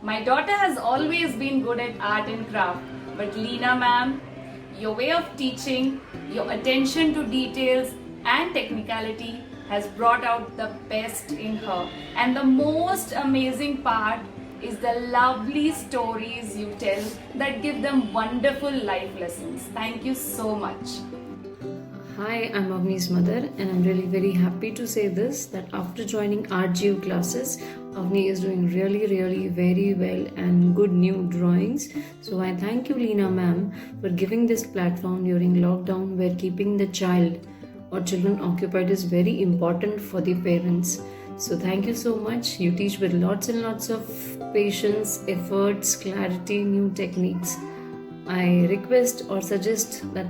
My daughter has always been good at art and craft, but Leena ma'am, your way of teaching, your attention to details and technicality has brought out the best in her. And the most amazing part is the lovely stories you tell that give them wonderful life lessons. Thank you so much. Hi, I'm Avni's mother, and I'm really very happy to say this that after joining RGU classes, Avni is doing really very well and good new drawings. So I thank you, Leena ma'am, for giving this platform during lockdown where keeping the child or children occupied is very important for the parents. So thank you so much. You teach with lots and lots of patience, efforts, clarity, new techniques. I request or suggest that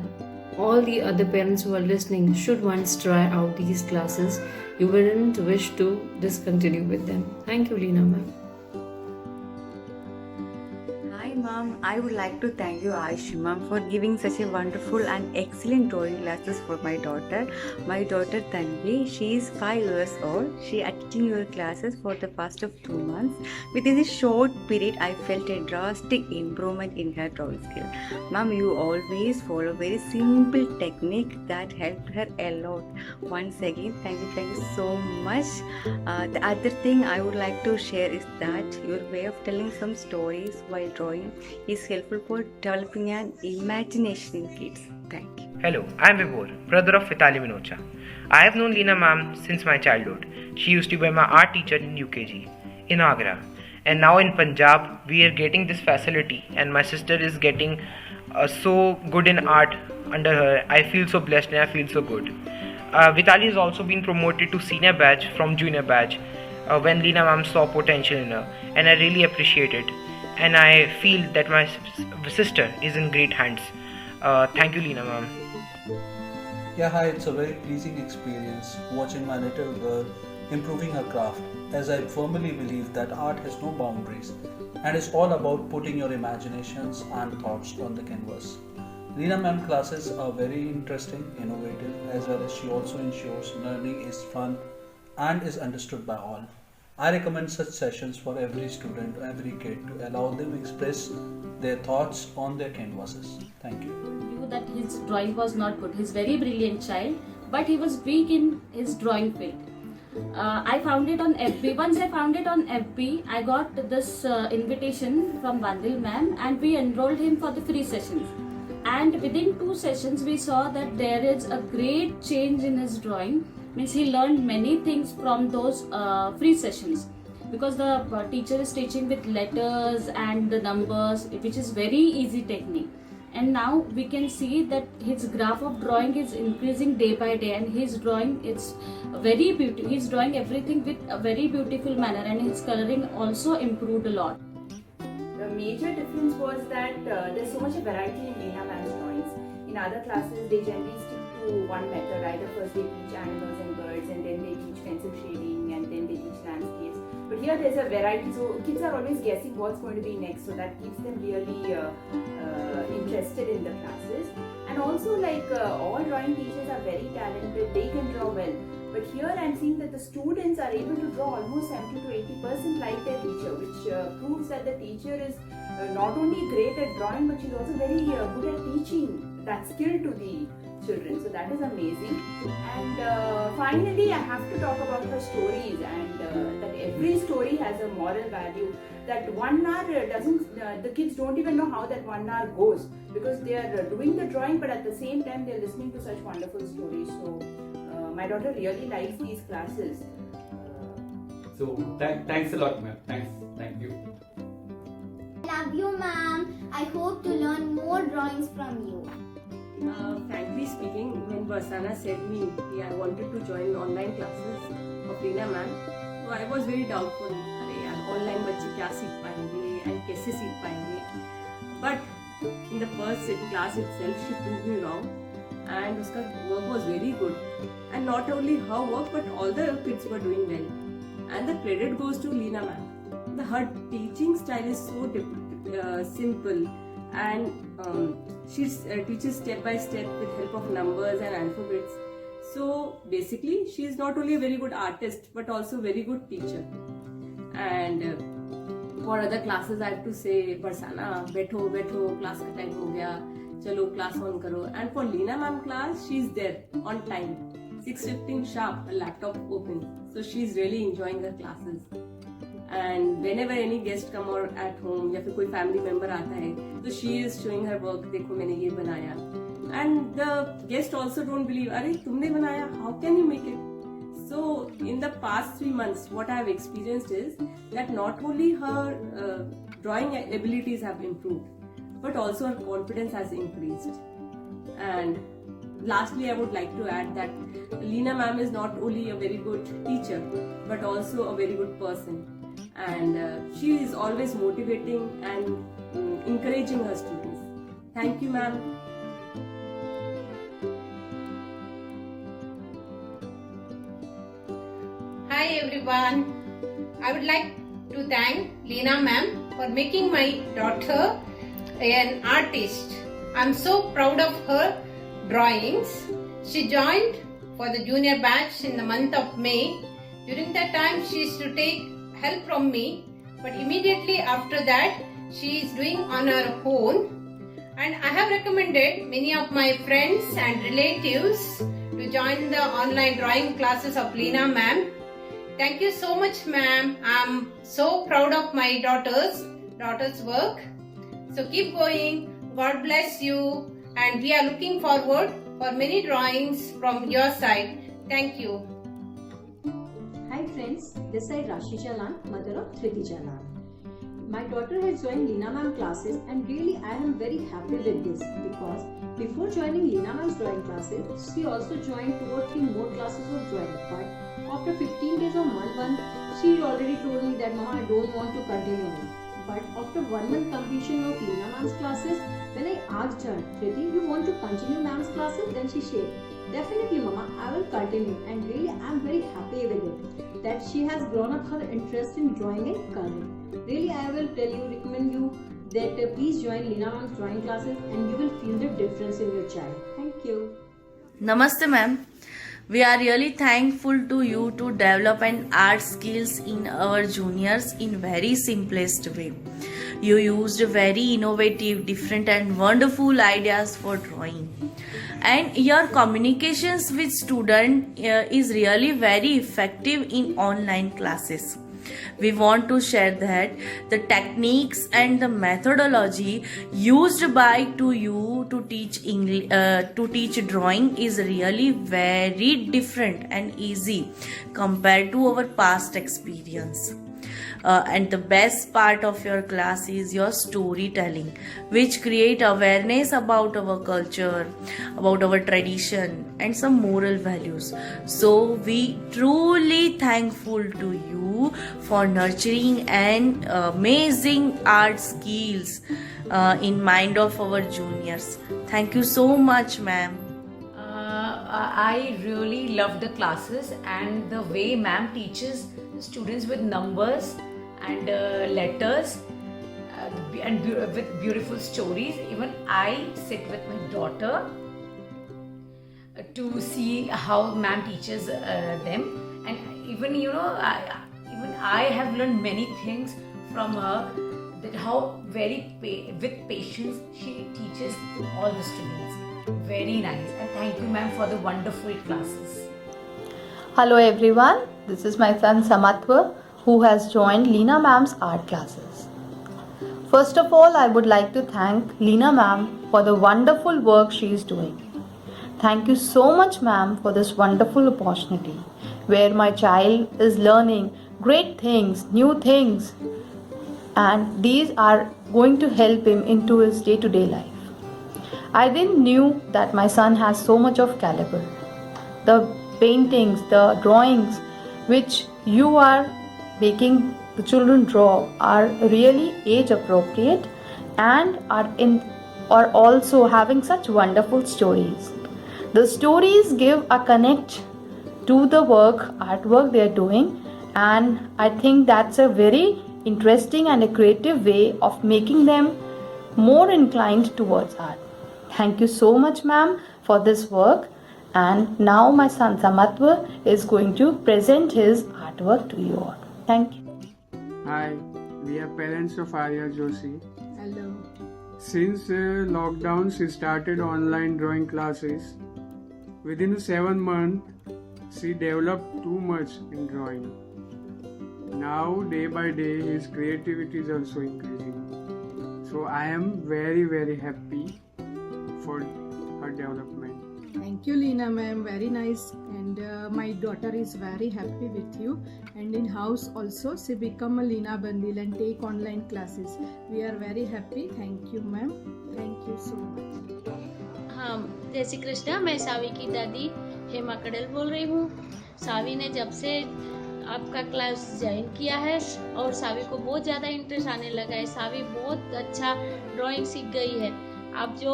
all the other parents who are listening should once try out these classes. You wouldn't wish to discontinue with them. Thank you, Leena ma'am. Hi ma'am, I would like to thank you Aishi ma'am for giving such a wonderful and excellent drawing classes for my daughter. My daughter Tanvi, she is 5 years old. She attending your classes for the past of 2 months. Within this short period, I felt a drastic improvement in her drawing skill. Ma'am, you always follow very simple technique that helped her a lot. Once again, thank you so much. The other thing I would like to share is that your way of telling some stories while drawing is helpful for developing an imagination in kids. Thank you. Hello, I am Vibhor, brother of Vitali Minocha. I have known Leena ma'am since my childhood. She used to be my art teacher in UKG, in Agra. And now in Punjab, we are getting this facility, and my sister is getting so good in art under her. I feel so blessed and I feel so good. Vitali has also been promoted to senior batch from junior batch when Leena ma'am saw potential in her, and I really appreciate it. And I feel that my sister is in great hands. Thank you, Leena ma'am. Yeah, hi, it's a very pleasing experience watching my little girl improving her craft, as I firmly believe that art has no boundaries and is all about putting your imaginations and thoughts on the canvas. Leena ma'am classes are very interesting, innovative, as well as she also ensures learning is fun and is understood by all. I recommend such sessions for every student, every kid to allow them express their thoughts on their canvases. Thank you. Knew that his drawing was not good. He's very brilliant child, but he was weak in his drawing field. I found it on FB. Once I found it on FB, I got this invitation from Bandil ma'am, and we enrolled him for the free sessions. And within 2 sessions, we saw that there is a great change in his drawing. Means he learned many things from those free sessions, because the teacher is teaching with letters and the numbers, which is very easy technique. And now we can see that his graph of drawing is increasing day by day, and his drawing is very beautiful. He's drawing everything with a very beautiful manner, and his coloring also improved a lot. The major difference was that there's so much variety in Leena ma'am's drawings. In other classes, they generally stick to one method. Either first they teach animals and birds, and then they teach pencil shading, and then they teach landscapes. But here there's a variety, so kids are always guessing what's going to be next, so that keeps them really interested in the classes. And also, all drawing teachers are very talented, they can draw well. But here I'm seeing that the students are able to draw almost 70 to 80% like their teacher, which proves that the teacher is not only great at drawing, but she's also very good at teaching that skill to the children. So that is amazing. And finally, I have to talk about her stories, and that every story has a moral value. That 1 hour doesn't, the kids don't even know how that 1 hour goes, because they are doing the drawing, but at the same time they're listening to such wonderful stories. So my daughter really likes these classes. So thanks a lot, ma'am. Thank you. Love you, ma'am. I hope to learn more drawings from you. Frankly speaking, when Varsana said me I wanted to join online classes of Leena ma'am, so I was very doubtful. अरे यार online बच्चे क्या सीख पाएंगे and कैसे सीख पाएंगे? But in the first class itself, she proved me wrong, and उसका work was very good. And not only her work, but all the kids were doing well. And the credit goes to Leena ma'am. Her teaching style is so simple, and she teaches step by step with help of numbers and alphabets. So basically, she is not only a very good artist, but also a very good teacher. And for other classes I have to say, Barsana, बैठो बैठो, class का time हो गया, चलो class on करो. And for Leena ma'am class, she's there on time, 6:15 sharp, her laptop open. So she's really enjoying her classes. And whenever any guest come or at home या फिर कोई family member आता है, so she is showing her work. देखो मैंने ये बनाया. And the guest also don't believe, अरे तुमने बनाया, how can you make it? So in the past 3 months, what I have experienced is that not only her drawing abilities have improved, but also her confidence has increased. And lastly, I would like to add that Leena ma'am is not only a very good teacher, but also a very good person. And she is always motivating and encouraging her students. Thank you, ma'am. Hi everyone. I would like to thank Leena ma'am for making my daughter an artist. I'm so proud of her drawings. She joined for the junior batch in the month of May. During that time she used to take help from me, but immediately after that she is doing on her own. And I have recommended many of my friends and relatives to join the online drawing classes of Leena ma'am. Thank you so much, ma'am. I'm so proud of my daughter's work. So keep going. God bless you. And we are looking forward for many drawings from your side. Thank you. Hi friends, this is Rashi Jalan, mother of Thriti Jalan. My daughter has joined Leena ma'am classes and really I am very happy with this because before joining Leena ma'am's drawing classes, she also joined 2 or 3 more classes of drawing. But after 15 days of month, she already told me that Mama, I don't want to continue. But after 1 month completion of Leena ma'am's classes, when I asked her, Thriti, you want to continue ma'am's classes? Then she said, definitely Mama, I will continue. And really I am very happy with it that she has grown up her interest in drawing and coloring. Really I will recommend you that please join Leena ma'am's drawing classes and you will feel the difference in your child. Thank you. Namaste ma'am. We are really thankful to you to develop an art skills in our juniors in very simplest way. You used very innovative, different and wonderful ideas for drawing. And your communications with student is really very effective in online classes. We want to share that the techniques and the methodology used by you to teach drawing is really very different and easy compared to our past experience. And the best part of your class is your storytelling, which create awareness about our culture, about our tradition and some moral values. So we truly thankful to you for nurturing and amazing art skills in mind of our juniors. Thank you so much, ma'am. I really love the classes and the way ma'am teaches students with numbers and letters and with beautiful stories. Even I sit with my daughter to see how ma'am teaches them, and even I have learned many things from her, that how with patience she teaches all the students. Very nice, and thank you ma'am for the wonderful classes. Hello everyone, this is my son Samatwa, who has joined Leena ma'am's art classes. First of all, I would like to thank Leena ma'am for the wonderful work she is doing. Thank you so much ma'am for this wonderful opportunity where my child is learning great things, new things, and these are going to help him into his day-to-day life. I didn't knew that my son has so much of caliber. The paintings, the drawings which you are making the children draw are really age appropriate and are also having such wonderful stories. The stories give a connect to the artwork they are doing, and I think that's a very interesting and a creative way of making them more inclined towards art. Thank you so much ma'am for this work, and now my son Samatwa is going to present his artwork to you all. Thank you. Hi, We are parents of Arya Joshi. Hello. Since lockdown, she started online drawing classes. Within 7 months, she developed too much in drawing. Now, day by day, his creativity is also increasing. So I am very, very happy for her development. Thank you, Leena ma'am. Very nice. And my daughter is very happy with you. And in house also, she become a Leena Bandil and take online classes. We are very happy. Thank you, ma'am. Thank you so much. हाँ, जय श्री कृष्णा। मैं सावी की दादी हेमा कड़ल बोल रही हूँ। सावी ने जब से आपका क्लास ज्वाइन किया है और सावी को बहुत ज़्यादा इंटरेस्ट आने लगा है। सावी बहुत अच्छा ड्राइंग सीख गई है। आप जो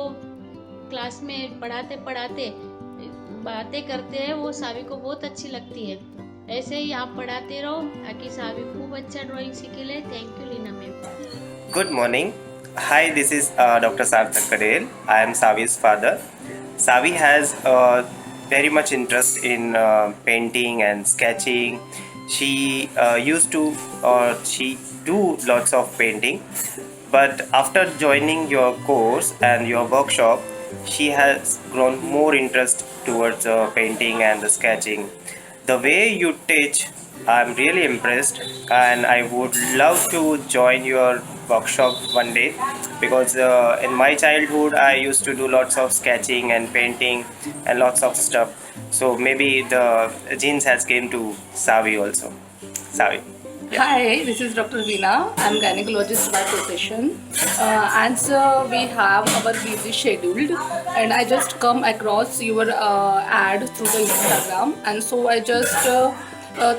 क्लास में पढ़ाते पढ़ाते बातें करते हैं वो सावी को बहुत अच्छी लगती है। ऐसे ही आप पढ़ाते रहो ताकि सावी खूब अच्छा ड्राइंग सीख ले। Thank you Leena ma'am. Good morning. Hi, this is Dr. Sarthak Kadel. I am Savi's father. Savi has very much interest in painting and sketching. She used to she do lots of painting, but after joining your course and your workshop, she has grown more interest towards painting and the sketching. The way you teach, I'm really impressed, and I would love to join your workshop one day, because in my childhood I used to do lots of sketching and painting and lots of stuff. So maybe the genes has came to Savi also. Savi. Yeah. Hi, this is Dr. Veena. I'm gynecologist by profession. As we have our busy scheduled, and I just come across your ad through the Instagram, and so I just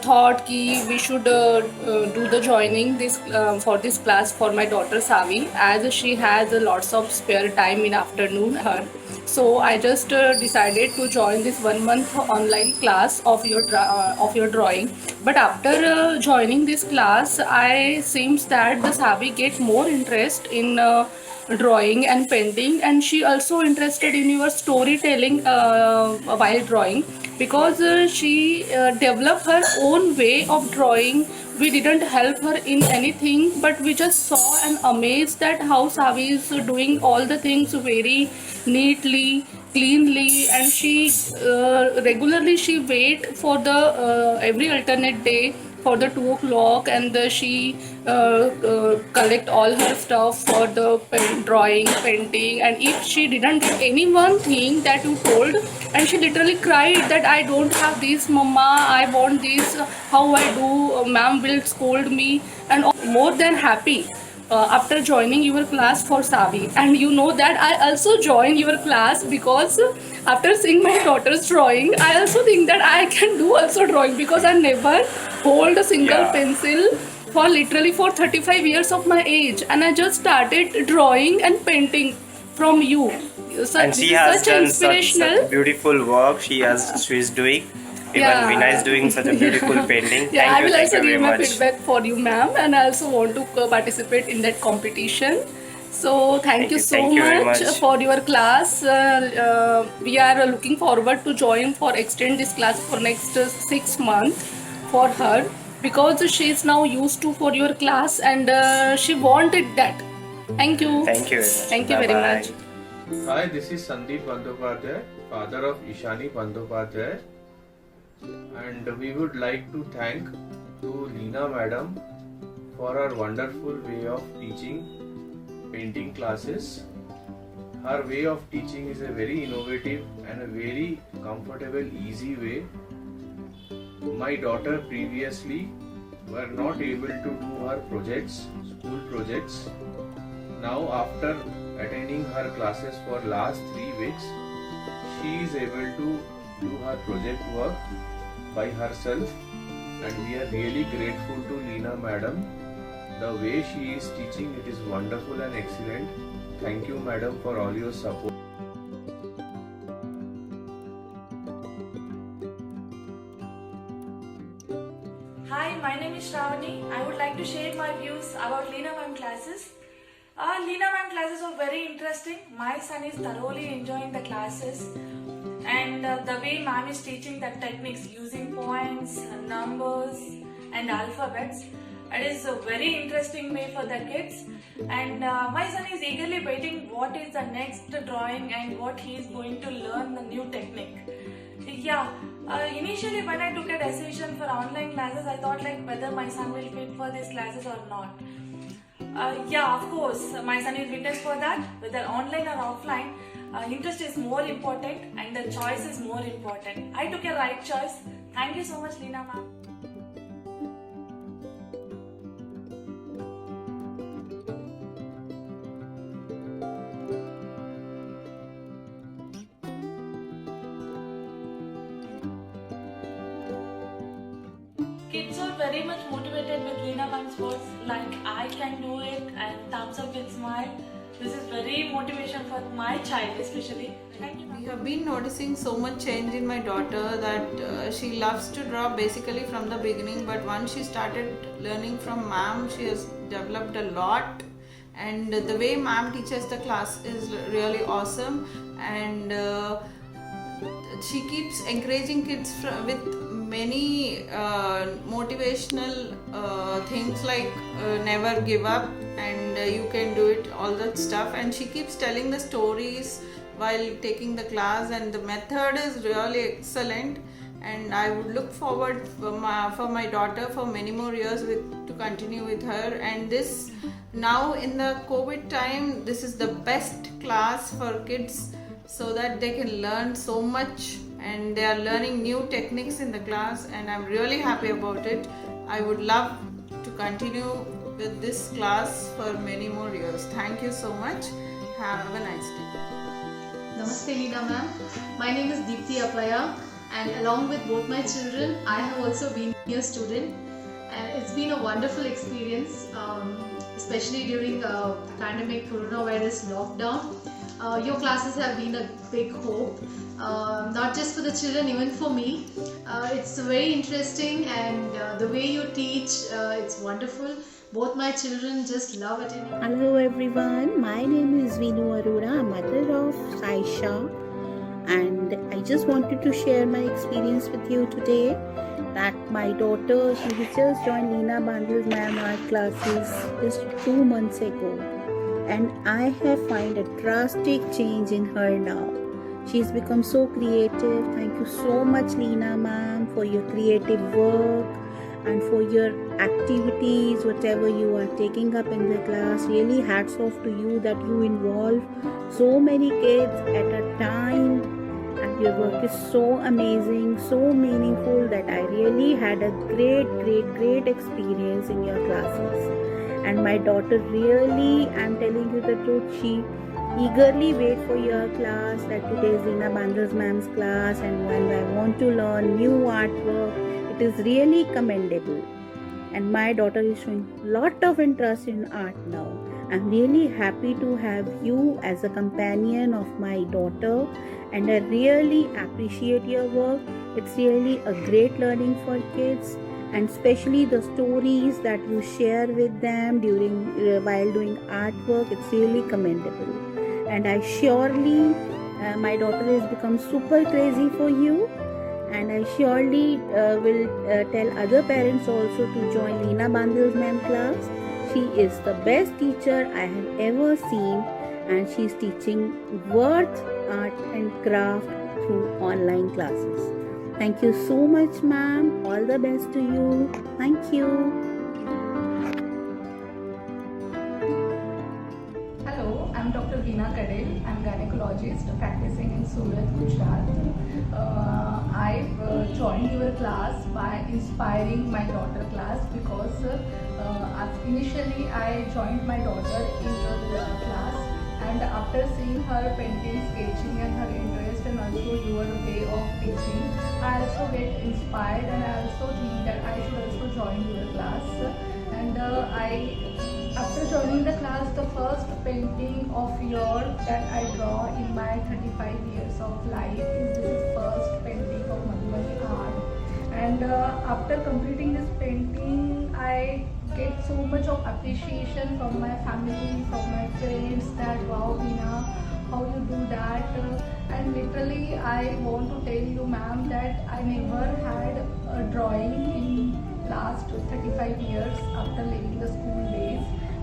thought ki we should do the joining this for this class for my daughter Savi, as she has lots of spare time in afternoon her. So I just decided to join this 1 month online class of your drawing. But after joining this class, I seems that the Savi get more interest in drawing and painting, and she also interested in your storytelling while drawing, because she developed her own way of drawing. We didn't help her in anything, but we just saw and amazed that how Savi is doing all the things very neatly, cleanly, and she regularly she wait for the every alternate day for the 2 o'clock, and she collect all her stuff for the drawing, painting, and if she didn't get any one thing that you told, and she literally cried that I don't have this, mama, I want this, how I do, ma'am will scold me, and more than happy. After joining your class for Savi, and you know that I also joined your class because after seeing my daughter's drawing, I also think that I can do also drawing, because I never hold a single pencil for literally for 35 years of my age, and I just started drawing and painting from you. And she has done such beautiful work. She is doing. Even Veena is doing such a beautiful painting. Yeah, I will also give my much. feedback for you, ma'am, and I also want to participate in that competition. So thank you so much for your class. We are looking forward to join for extend this class for next 6 months for her, because she is now used to for your class, and she wanted that. Thank you. Thank you. Thank you very much. Hi, this is Sandeep Bandyopadhyay, father of Ishani Bandyopadhyay, and we would like to thank to Leena madam for her wonderful way of teaching painting classes. Her way of teaching is a very innovative and a very comfortable, easy way. My daughter previously were not able to do her projects, school projects. Now after attending her classes for last 3 weeks, she is able to do her project work by herself, and we are really grateful to Leena madam. The way she is teaching, it is wonderful and excellent. Thank you madam for all your support. Hi, my name is Shravani. I would like to share my views about Leena ma'am classes. Leena ma'am classes are very interesting. My son is thoroughly enjoying the classes, and the way ma'am is teaching the techniques using points, numbers and alphabets. It is a very interesting way for the kids, and my son is eagerly waiting what is the next drawing and what he is going to learn the new technique. Initially when I took a decision for online classes, I thought like whether my son will fit for these classes or not. Of course, my son is fitness for that, whether online or offline. Interest is more important and the choice is more important. I took a right choice. Thank you so much, Leena ma'am. Kids are very much motivated with Leena ma'am's words like I can do it and thumbs up with smile. This is very motivation for my child especially. Thank you. We have been noticing so much change in my daughter that she loves to draw basically from the beginning, but once she started learning from ma'am, she has developed a lot, and the way ma'am teaches the class is really awesome, and she keeps encouraging kids with many motivational things like never give up and you can do it, all that stuff, and she keeps telling the stories while taking the class, and the method is really excellent, and I would look forward for my daughter for many more years to continue with her. And this now in the COVID time, this is the best class for kids so that they can learn so much, and they are learning new techniques in the class, and I'm really happy about it. I would love to continue with this class for many more years. Thank you so much. Have a nice day. Namaste Leena ma'am. My name is Deepthi Appaya, and along with both my children, I have also been a student, and it's been a wonderful experience, especially during pandemic coronavirus lockdown. Your classes have been a big hope, not just for the children, even for me. It's very interesting, and the way you teach, it's wonderful. Both my children just love attending. Hello everyone, my name is Veenu Arora, mother of Saisha, and I just wanted to share my experience with you today that my daughter, she has just joined Leena Bandil's ma'am art classes just 2 months ago, and I have found a drastic change in her now. She's become so creative. Thank you so much Leena ma'am for your creative work and for your activities, whatever you are taking up in the class. Really hats off to you that you involve so many kids at a time, and your work is so amazing, so meaningful, that I really had a great experience in your classes. And my daughter really, I'm telling you the truth, she eagerly wait for your class, that today is Leena Bandil's ma'am's class, and when I want to learn new artwork, it is really commendable. And my daughter is showing lot of interest in art now. I'm really happy to have you as a companion of my daughter, and I really appreciate your work. It's really a great learning for kids, and especially the stories that you share with them while doing artwork. It's really commendable, and I surely my daughter has become super crazy for you, and I surely will tell other parents also to join Leena Bandil's ma'am class. She is the best teacher I have ever seen, and she is teaching worth art and craft through online classes. Thank you so much ma'am. All the best to you. Thank you. Hello, I'm Dr. Veena Kadel. I'm gynecologist practicing in Surat, Gujarat. I've joined your class by inspiring my daughter class, because initially I joined my daughter in your class, and after seeing her painting, sketching and her interest and also your way of teaching, I also get inspired, and I also think that I should also join your class. And after joining the class, the first painting of yours that I draw in my 35 years of life is this first painting of Madhubani art. And after completing this painting, I get so much of appreciation from my family, from my friends, that wow Veena, how you do that. And literally I want to tell you ma'am that I never had a drawing in last 35 years after leaving the school days.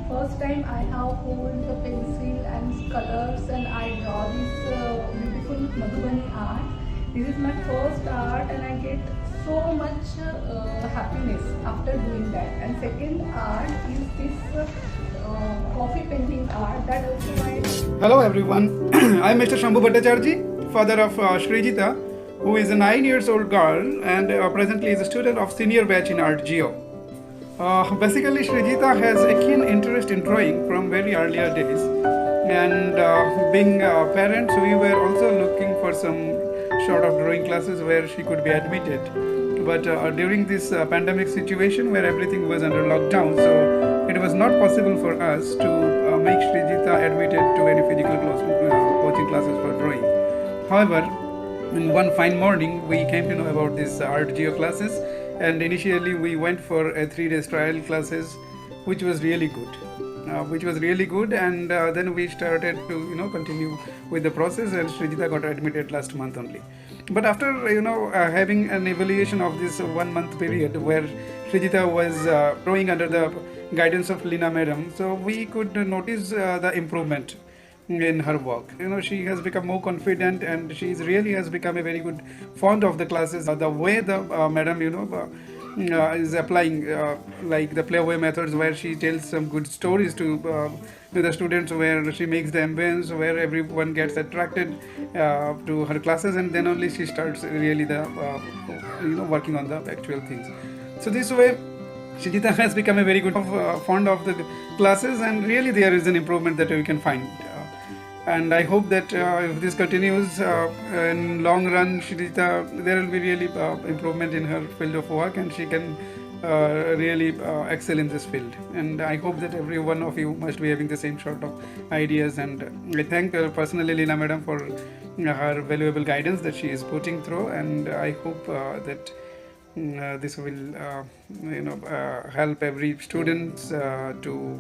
First time I have hold the pencil and colors and I draw this beautiful Madhubani art. This is my first art and I get so much happiness after doing that. And second art is this coffee painting art that also my... Hello everyone, I am Mr. Shambhu Bhattacharjee, father of Srijita, who is a 9 years old girl and presently is a student of senior batch in Art Geo. Basically, Srijita has a keen interest in drawing from very earlier days, and being parents, we were also looking for some sort of drawing classes where she could be admitted. But during this pandemic situation where everything was under lockdown, so it was not possible for us to make Srijita admitted to any physical coaching classes for drawing. However, in one fine morning, we came to know about this Art Geo classes, and initially we went for a 3-day trial classes, which was really good. And then we started to continue with the process, and Srijita got admitted last month only. But after having an evaluation of this 1 month period where Srijita was drawing under the guidance of Leena Madam, so we could notice the improvement in her work. She has become more confident, and she really has become a very good fond of the classes. The way the madam is applying like the playaway methods, where she tells some good stories to the students, where she makes the ambience, where everyone gets attracted to her classes, and then only she starts really the working on the actual things. So this way Srijita has become a very good fond of the classes, and really there is an improvement that we can find. And I hope that if this continues in long run, Srijita, there will be really improvement in her field of work, and she can really excel in this field. And I hope that every one of you must be having the same sort of ideas. And I thank personally Leena Madam for her valuable guidance that she is putting through, and I hope that this will help every student to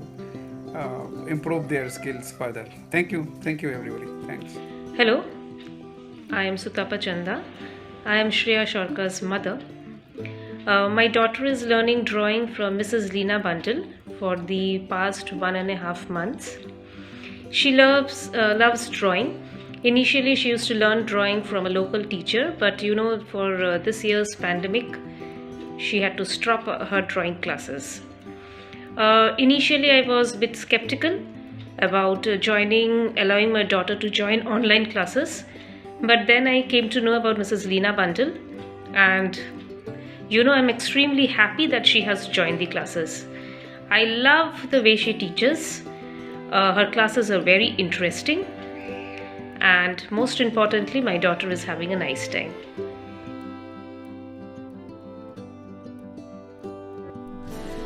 improve their skills further. Thank you everybody. Thanks. Hello, I am Sutapa Chanda. I am Shreya Shorka's mother. My daughter is learning drawing from Mrs. Leena Bandel for the past 1.5 months. She loves drawing. Initially, she used to learn drawing from a local teacher, but for this year's pandemic, she had to stop her drawing classes. Initially, I was a bit skeptical about allowing my daughter to join online classes, but then I came to know about Mrs. Leena Bandel, and I'm extremely happy that she has joined the classes. I love the way she teaches. Her classes are very interesting, and most importantly, my daughter is having a nice time.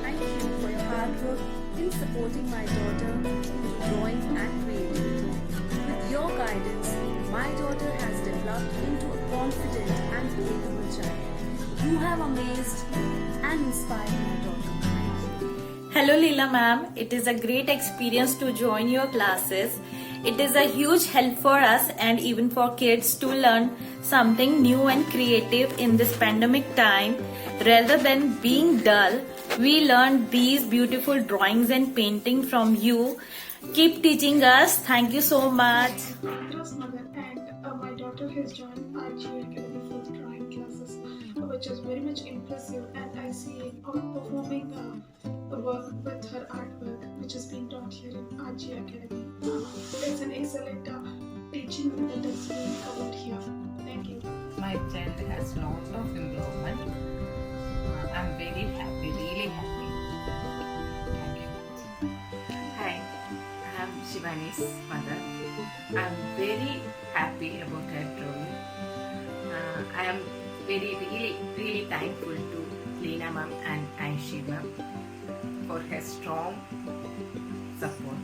Thank you for your hard work in supporting my daughter in drawing and creativity. With your guidance, my daughter has developed into a confident and capable child. You have amazed and inspired my daughter. Hello Leela ma'am, it is a great experience to join your classes. It is a huge help for us and even for kids to learn something new and creative in this pandemic time. Rather than being dull, we learned these beautiful drawings and painting from you. Keep teaching us. Thank you so much. Mother, and my daughter has joined Art Geo Academy for drawing classes, which is very much impressive, and I see outperforming the work with her artwork, which is being taught here in Art Geo Academy. It's an excellent teaching that is being covered here. Thank you. My child has lot of improvement. I'm very happy, really happy. Thank you. Hi, I am Shivani's mother. I'm very happy about her drawing. I am really thankful to Leena ma'am and Aishi ma'am for her strong support.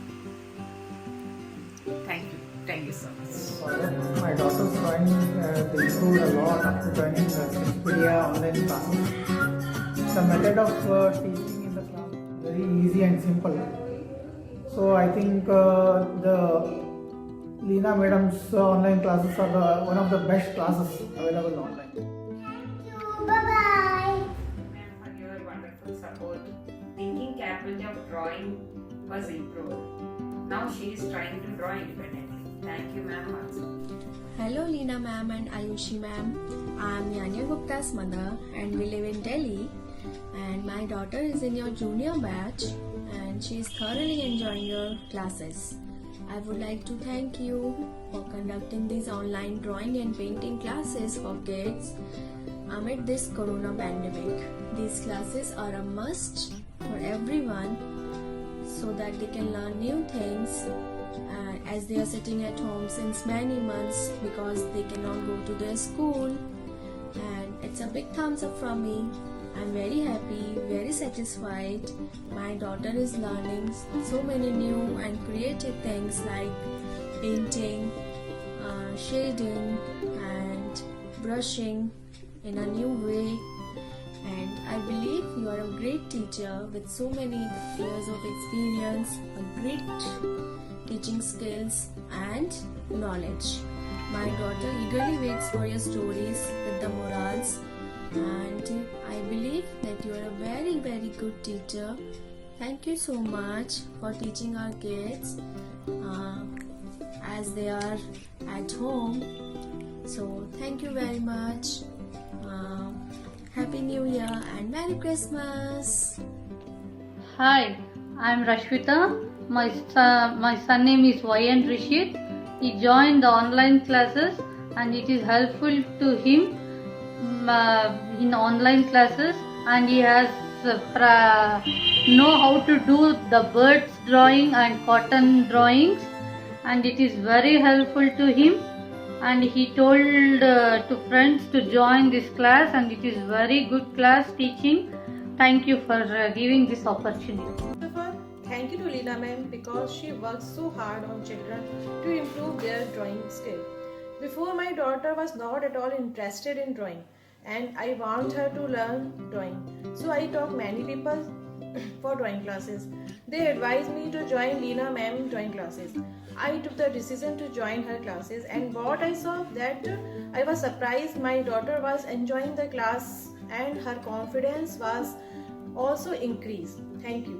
Thank you so much. My daughter's drawing improved a lot after joining the Expedia online classes. The method of teaching in the class is very easy and simple. So I think the Leena Madam's online classes are one of the best classes available online. Bye-bye. knowledge of drawing was improved. Now she is trying to draw independently. Thank you, ma'am, also. Hello Leena ma'am and Ayushi ma'am. I am Yanya Gupta's mother and we live in Delhi, and my daughter is in your junior batch and she is thoroughly enjoying your classes. I would like to thank you for conducting these online drawing and painting classes for kids amid this corona pandemic. These classes are a must for everyone so that they can learn new things as they are sitting at home since many months because they cannot go to their school. And it's a big thumbs up from me. I'm very happy, very satisfied. My daughter is learning so many new and creative things like painting, shading and brushing in a new way. And I believe you are a great teacher with so many years of experience, a great teaching skills and knowledge. My daughter eagerly waits for your stories with the morals, and I believe that you are a very, very good teacher. Thank you so much for teaching our kids as they are at home. So thank you very much. Happy New Year and Merry Christmas. Hi, I am Rashmita. My son name is YN Rishit. He joined the online classes and it is helpful to him in online classes, and he has know how to do the birds drawing and cotton drawings, and it is very helpful to him. And he told to friends to join this class, and it is very good class teaching. Thank you for giving this opportunity. Thank you to Leena ma'am because she works so hard on children to improve their drawing skill. Before, my daughter was not at all interested in drawing and I want her to learn drawing. So I talked many people for drawing classes. They advised me to join Leena ma'am drawing classes. I took the decision to join her classes, and what I saw that I was surprised my daughter was enjoying the class and her confidence was also increased. Thank you.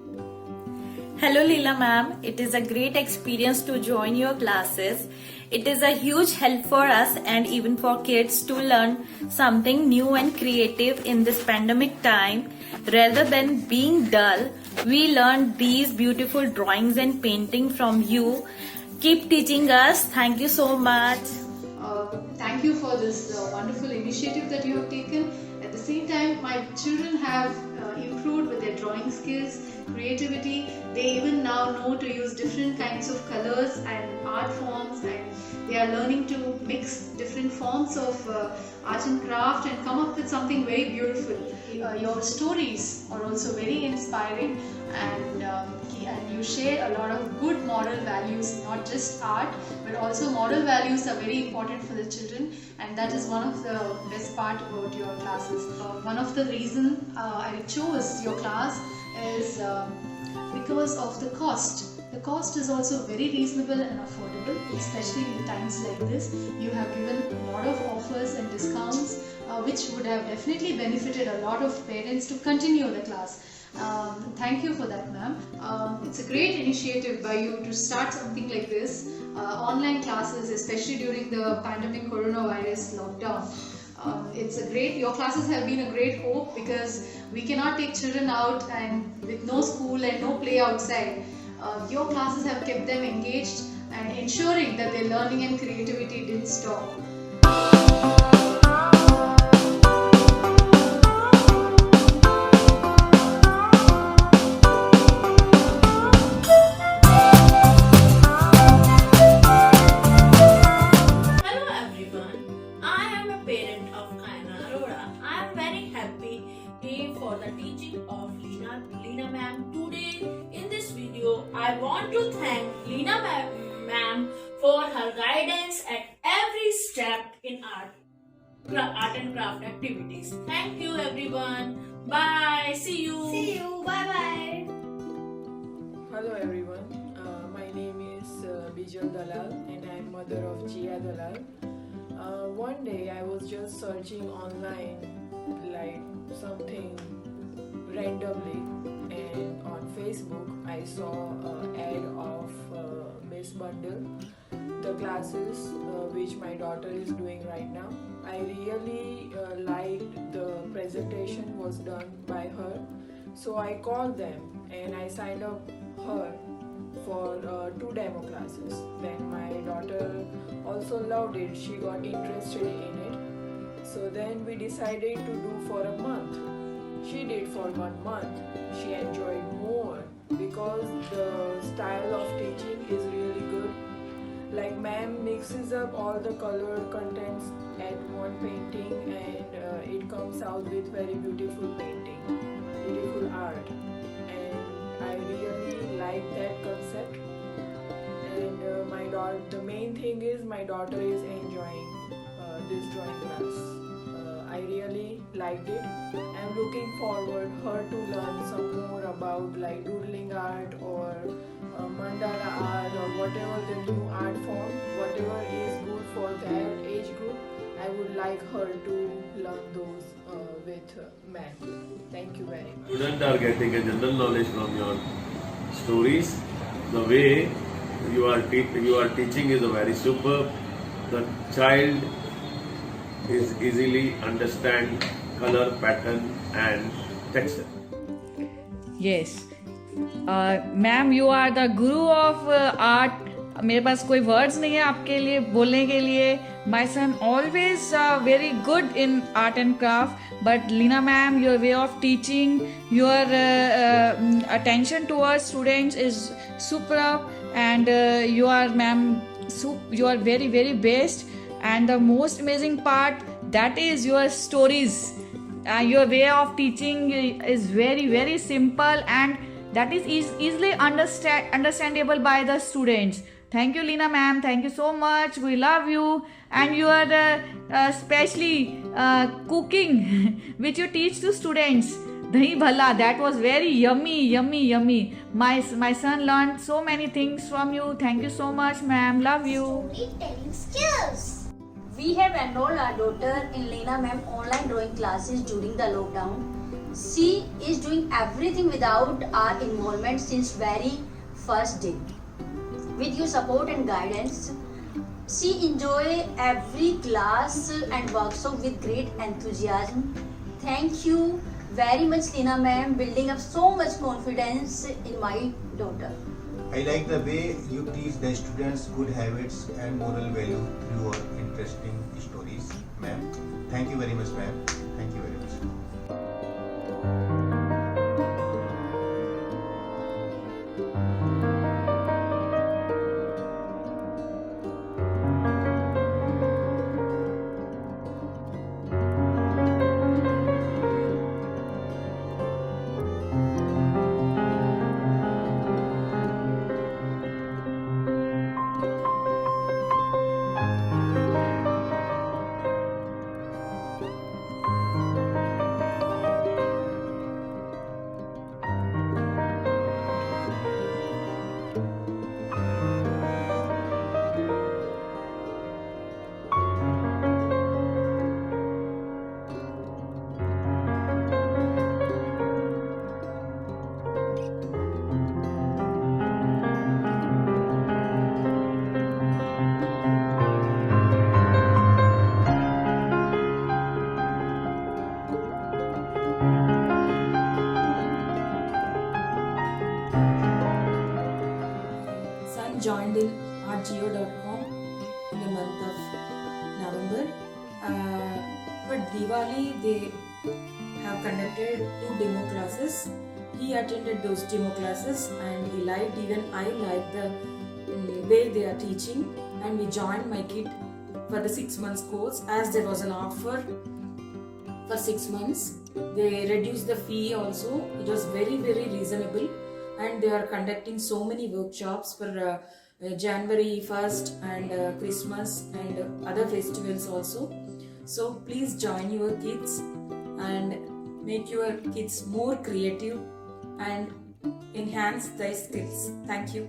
Hello Leela ma'am, it is a great experience to join your classes. It is a huge help for us and even for kids to learn something new and creative in this pandemic time. Rather than being dull, we learned these beautiful drawings and painting from you. Keep teaching us. Thank you so much. Thank you for this wonderful initiative that you have taken. At the same time, my children have improved with their drawing skills, creativity. They even now know to use different kinds of colors and art forms, and they are learning to mix different forms of art and craft and come up with something very beautiful. Your stories are also very inspiring, and you share a lot of good moral values, not just art, but also moral values are very important for the children, and that is one of the best part about your classes. One of the reasons I chose your class is because of the cost. The cost is also very reasonable and affordable, especially in times like this. You have given a lot of offers and discounts which would have definitely benefited a lot of parents to continue the class. Thank you for that, ma'am. It's a great initiative by you to start something like this, online classes, especially during the pandemic coronavirus lockdown. Your classes have been a great hope because we cannot take children out and with no school and no play outside. Your classes have kept them engaged and ensuring that their learning and creativity didn't stop. I want to thank Leena ma'am for her guidance at every step in art and craft activities. Thank you everyone. Bye. See you. See you. Bye bye. Hello everyone. My name is Bijal Dalal and I am mother of Jia Dalal. One day I was just searching online like something randomly, and on Facebook I saw an ad of Miss Bundle, the classes which my daughter is doing right now. I really liked the presentation was done by her, so I called them and I signed up her for 2 demo classes. Then my daughter also loved it, she got interested in it. So then we decided to do for a month. She did for 1 month. She enjoyed more because the style of teaching is really good. Like ma'am mixes up all the color contents at one painting and it comes out with very beautiful painting, beautiful art. And I really like that concept. And my daughter, the main thing is my daughter is enjoying this drawing class. I really liked it. I'm looking forward her to learn some more about like doodling art or mandala art or whatever the new art form, whatever is good for their age group. I would like her to learn those with ma'am. Thank you very much. Students are getting a general knowledge from your stories. The way you are teaching is a very superb. The child is easily understand color, pattern and texture. Yes. Ma'am you are the guru of art. मेरे पास कोई words नहीं है आपके लिए बोलने के लिए. My son always very good in art and craft, but Leena ma'am your way of teaching, your attention towards students is super and you are ma'am, you are very very best. And the most amazing part, that is your stories. Your way of teaching is very very simple and that is easily understandable by the students. Thank you Leena ma'am, thank you so much, we love you. And you are especially cooking which you teach to students, dahi bhala, that was very yummy. My son learned so many things from you. Thank you so much ma'am, love you. Storytelling skills. We have enrolled our daughter in Leena ma'am online drawing classes during the lockdown. She is doing everything without our involvement since very first day. With your support and guidance, she enjoys every class and workshop with great enthusiasm. Thank you very much Leena ma'am, building up so much confidence in my daughter. I like the way you teach the students good habits and moral value through your interesting stories, ma'am. Thank you very much, ma'am. Thank you very much. Joined in artgeo.com in the month of November. For Diwali, they have conducted 2 demo classes. He attended those demo classes and he liked, even I liked the way they are teaching, and we joined my kid for the 6 months course as there was an offer for 6 months. They reduced the fee also. It was very very reasonable. And they are conducting so many workshops for January 1st and Christmas and other festivals also. So please join your kids and make your kids more creative and enhance their skills. Thank you.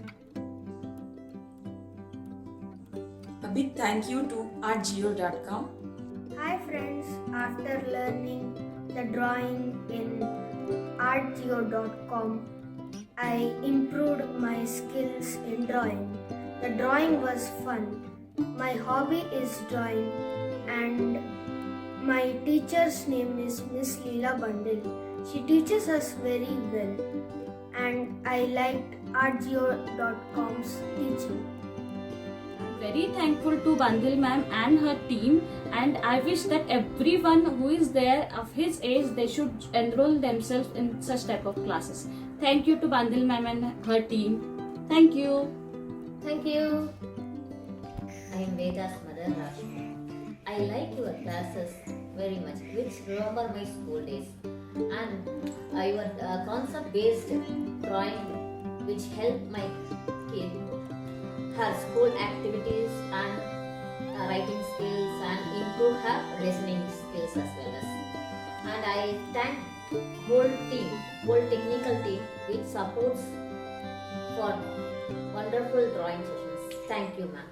A big thank you to artgeo.com. Hi friends, after learning the drawing in artgeo.com, I improved my skills in drawing. The drawing was fun. My hobby is drawing, and my teacher's name is Miss Leela Bandil. She teaches us very well, and I liked artgeo.com's teaching. Very thankful to Bandil ma'am and her team, and I wish that everyone who is there of his age, they should enroll themselves in such type of classes. Thank you to Bandil ma'am and her team. Thank you. Thank you. I am Veda's mother, Rashmi. I like your classes very much, which remember my school days. And your concept-based drawing, which helped my kid, her school activities and writing skills, and improve her listening skills as well as. And I thank whole technical team, which supports for wonderful drawing sessions. Thank you, ma'am.